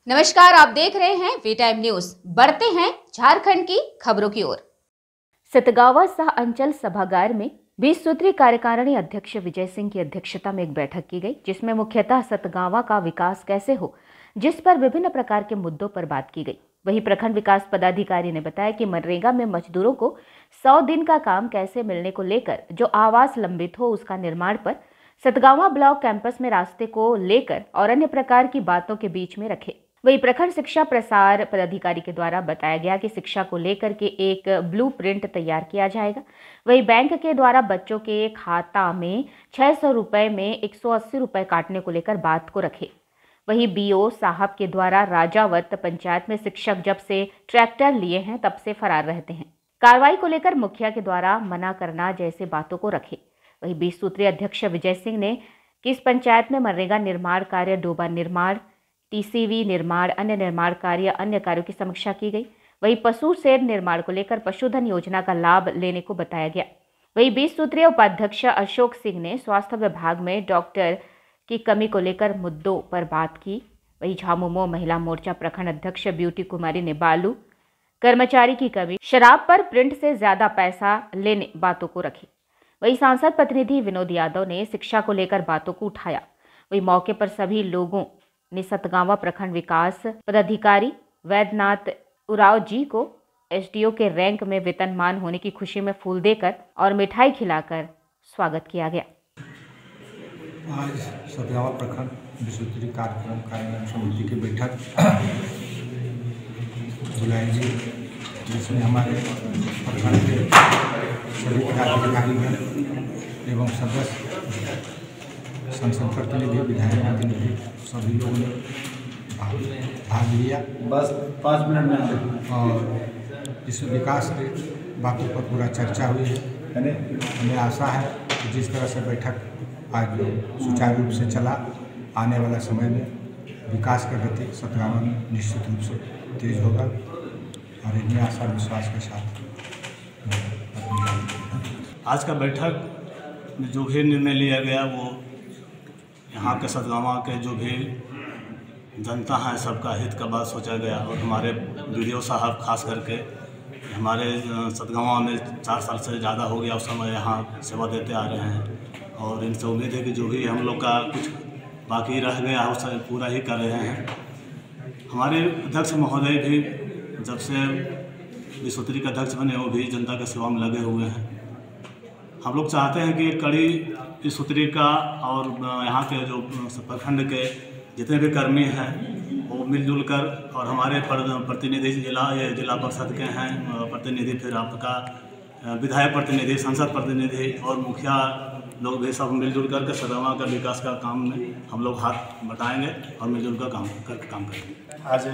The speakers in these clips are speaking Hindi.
नमस्कार, आप देख रहे हैं वी टाइम न्यूज। बढ़ते हैं झारखंड की खबरों की ओर। सतगावा सह अंचल सभागार में 20 सूत्रीय कार्यकारिणी अध्यक्ष विजय सिंह की अध्यक्षता में एक बैठक की गई, जिसमें मुख्यतः सतगावा का विकास कैसे हो, जिस पर विभिन्न प्रकार के मुद्दों पर बात की गई। वहीं प्रखंड विकास पदाधिकारी ने बताया कि मनरेगा में मजदूरों को 100 दिन का काम कैसे मिलने को लेकर जो आवास लंबित हो उसका निर्माण पर सतगावा ब्लॉक कैंपस में रास्ते को लेकर और अन्य प्रकार की बातों के बीच में रखे। वही प्रखंड शिक्षा प्रसार पदाधिकारी के द्वारा बताया गया कि शिक्षा को लेकर के एक ब्लूप्रिंट तैयार किया जाएगा। वही बैंक के द्वारा बच्चों के खाता में 600 रुपए में 180 रुपए काटने को लेकर बात को रखे। वही बीओ साहब के द्वारा राजावत पंचायत में शिक्षक जब से ट्रैक्टर लिए हैं तब से फरार रहते हैं, कार्रवाई को लेकर मुखिया के द्वारा मना करना जैसे बातों को रखे। वही 20 सूत्रीय अध्यक्ष विजय सिंह ने कि इस पंचायत में मनरेगा निर्माण कार्य, डोबा निर्माण, टीसीवी निर्माण, अन्य निर्माण कार्य, अन्य कार्यों की समीक्षा की गई। वही पशु शेड निर्माण को लेकर पशुधन योजना का लाभ लेने को बताया गया। वही 20 सूत्रीय उपाध्यक्ष अशोक सिंह ने स्वास्थ्य विभाग में डॉक्टर की कमी को लेकर मुद्दों पर बात की। वही झामुमो महिला मोर्चा प्रखंड अध्यक्ष ब्यूटी कुमारी ने बालू, कर्मचारी की कमी, शराब पर प्रिंट से ज्यादा पैसा लेने बातों को रखी। वही सांसद प्रतिनिधि विनोद यादव ने शिक्षा को लेकर बातों को उठाया। वही मौके पर सभी लोगों ने सतगावा प्रखंड विकास पदाधिकारी वैद्यनाथ उराव जी को एसडीओ के रैंक में वेतनमान होने की खुशी में फूल देकर और मिठाई खिलाकर स्वागत किया गया। आज सतगावा प्रखंड विस्तृत कार्यक्रम कार्यान्वयन समिति की बैठक बुलाई गई, जिसमें हमारे प्रखंड के सभी पदाधिकारीगण एवं सदस्य, संसद प्रतिनिधि, विधायक प्रतिनिधि सभी लोगों ने भाग लिया। बस 5 मिनट में और इस विकास की बातों पर पूरा चर्चा हुई है। हमें आशा है कि जिस तरह से बैठक आज सुचारू रूप से चला, आने वाला समय में विकास का गति सतगावा में निश्चित रूप से तेज होगा और इन्हीं आशा विश्वास के साथ आज का बैठक में जो भी निर्णय लिया गया वो यहाँ के सतगावा के जो भी जनता है सबका हित का बात सोचा गया। और हमारे वीडियो साहब खास करके हमारे सतगावा में 4 साल से ज़्यादा हो गया उस समय यहाँ सेवा देते आ रहे हैं और इनसे उम्मीद है कि जो भी हम लोग का कुछ बाकी रह गया उसे पूरा ही कर रहे हैं। हमारे अध्यक्ष महोदय भी जब से विश्वत्री के अध्यक्ष बने वो भी जनता की सेवा में लगे हुए हैं। हम लोग चाहते हैं कि कड़ी विश्वत्री का और यहाँ के जो प्रखंड के जितने भी कर्मी हैं वो मिलजुल कर, और हमारे प्रतिनिधि जिला परिषद के हैं प्रतिनिधि, फिर आपका विधायक प्रतिनिधि, संसद प्रतिनिधि और मुखिया लोग भी सब मिलजुल करके सतगावा का विकास का काम में हम लोग हाथ बटाएंगे और मिलजुल कर काम करेंगे। आज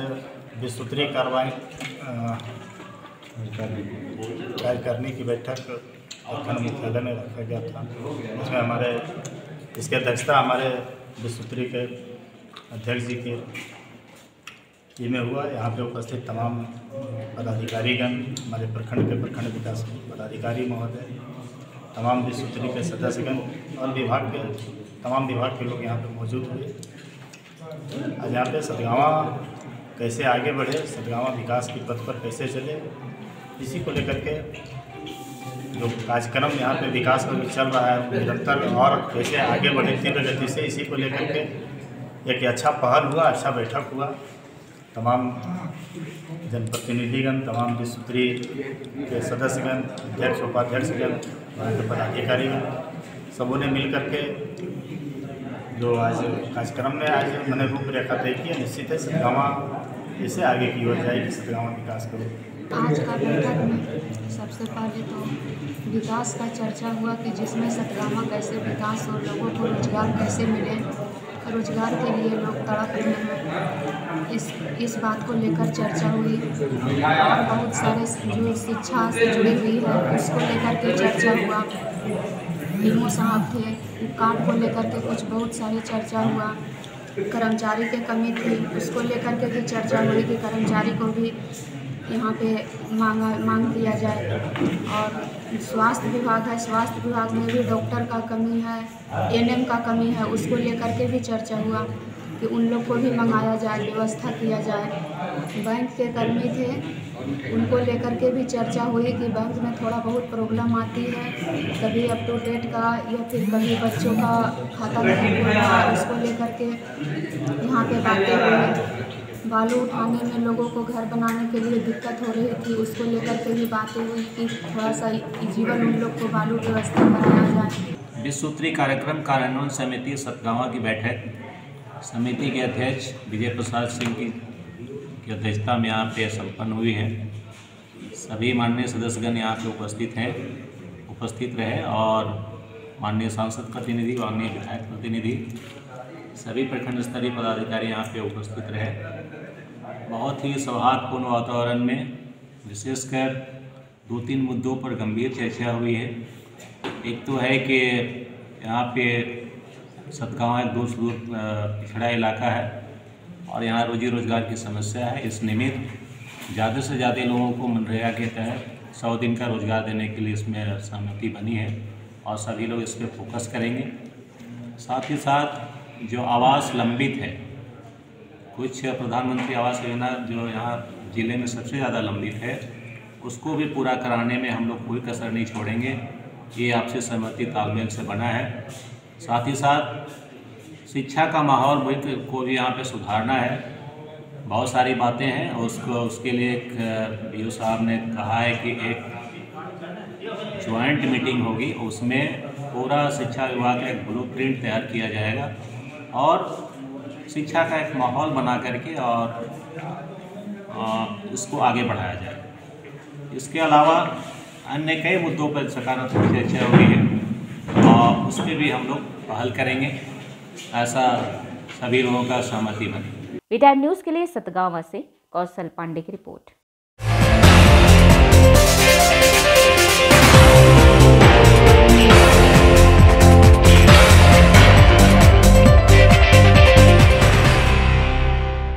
विस्तृत कार्रवाई कार्यकारिणी की बैठक प्रखंड मुख्यालय में रखा गया था। उसमें हमारे इसकी अध्यक्षता हमारे विस्तृत के अध्यक्ष जी के जी में हुआ। यहाँ पे उपस्थित तमाम पदाधिकारीगण, हमारे प्रखंड के प्रखंड विकास पदाधिकारी महोदय, तमाम विस्तृत के सदस्यगण और विभाग के तमाम विभाग के लोग यहाँ पे मौजूद हुए। आज यहाँ पे सतगावा कैसे आगे बढ़े, सतगावा विकास की पथ पर कैसे चले, इसी को लेकर के जो कार्यक्रम यहाँ पे विकास का चल रहा है निरंतर और कैसे आगे बढ़े तीव्र गति से, इसी को लेकर के एक अच्छा पहल हुआ, अच्छा बैठक हुआ। तमाम जनप्रतिनिधिगण, तमाम विस्तृत के सदस्यगण, अध्यक्ष उपाध्यक्षगण, पदाधिकारीगण सबों ने मिल करके जो आज कार्यक्रम में आज मैंने रूपरेखा तय की। निश्चित है सतगावा इससे आगे की ओर जाएगी, सतगावा विकास करो। आज का बैठक में सबसे पहले तो विकास का चर्चा हुआ कि जिसमें सतगावा कैसे विकास और लोगों को रोजगार कैसे मिले, रोजगार के लिए लोग तड़प रहे हैं, इस बात को लेकर चर्चा हुई। और बहुत सारे जो शिक्षा से जुड़ी हुई है उसको लेकर के चर्चा हुआ। डीओ साहब थे, कार्ड को लेकर के कुछ बहुत सारी चर्चा हुआ। कर्मचारी की कमी थी, उसको लेकर के भी चर्चा हुई कि कर्मचारी को भी यहाँ पे मांग दिया जाए। और स्वास्थ्य विभाग है, स्वास्थ्य विभाग में भी डॉक्टर का कमी है, एएनएम का कमी है, उसको लेकर के भी चर्चा हुआ। कि उन लोग को भी मंगाया जाए, व्यवस्था किया जाए। बैंक के कर्मी थे, उनको लेकर के भी चर्चा हुई कि बैंक में थोड़ा बहुत प्रॉब्लम आती है, कभी अप टू डेट का या फिर कभी बच्चों का खाता नहीं खुल रहा, उसको लेकर के यहाँ पे बातें हुई। बालू उठाने में लोगों को घर बनाने के लिए दिक्कत हो रही थी, उसको लेकर के भी बातें हुई कि थोड़ा सा जीवन उन लोग को बालू व्यवस्था कराया जाए। विश्व सूत्री कार्यक्रम कार्यान्वयन समिति सतगावा की बैठक समिति के अध्यक्ष विजय प्रसाद सिंह की अध्यक्षता में यहाँ पे संपन्न हुई है। सभी माननीय सदस्यगण यहाँ पे उपस्थित रहे और माननीय सांसद प्रतिनिधि, माननीय विधायक प्रतिनिधि, सभी प्रखंड स्तरीय पदाधिकारी यहाँ पे उपस्थित रहे। बहुत ही सौहार्दपूर्ण वातावरण में विशेषकर 2-3 मुद्दों पर गंभीर चर्चा हुई है। एक तो है कि यहाँ पे सतगावा एक दूर पिछड़ा इलाका है और यहाँ रोजी रोजगार की समस्या है। इस निमित्त ज़्यादा से ज़्यादा लोगों को मनरेगा के तहत 100 दिन का रोजगार देने के लिए इसमें सहमति बनी है और सभी लोग इस पर फोकस करेंगे। साथ ही साथ जो आवास लंबित है, कुछ प्रधानमंत्री आवास योजना जो यहाँ ज़िले में सबसे ज़्यादा लंबित है, उसको भी पूरा कराने में हम लोग कोई कसर नहीं छोड़ेंगे। ये आपसे सहमति तालमेल से बना है। साथ ही साथ शिक्षा का माहौल को भी यहाँ पे सुधारना है। बहुत सारी बातें हैं, उसके लिए एक BO साहब ने कहा है कि एक ज्वाइंट मीटिंग होगी, उसमें पूरा शिक्षा विभाग का एक ब्लूप्रिंट तैयार किया जाएगा और शिक्षा का एक माहौल बना करके और इसको आगे बढ़ाया जाए। इसके अलावा अन्य कई मुद्दों पर सकारात्मक चर्चा हुई है और उस पर भी हम लोग पहल करेंगे, ऐसा सभी लोगों का सहमति बने। वी टाइम न्यूज़ के लिए सतगावा से कौशल पांडे की रिपोर्ट।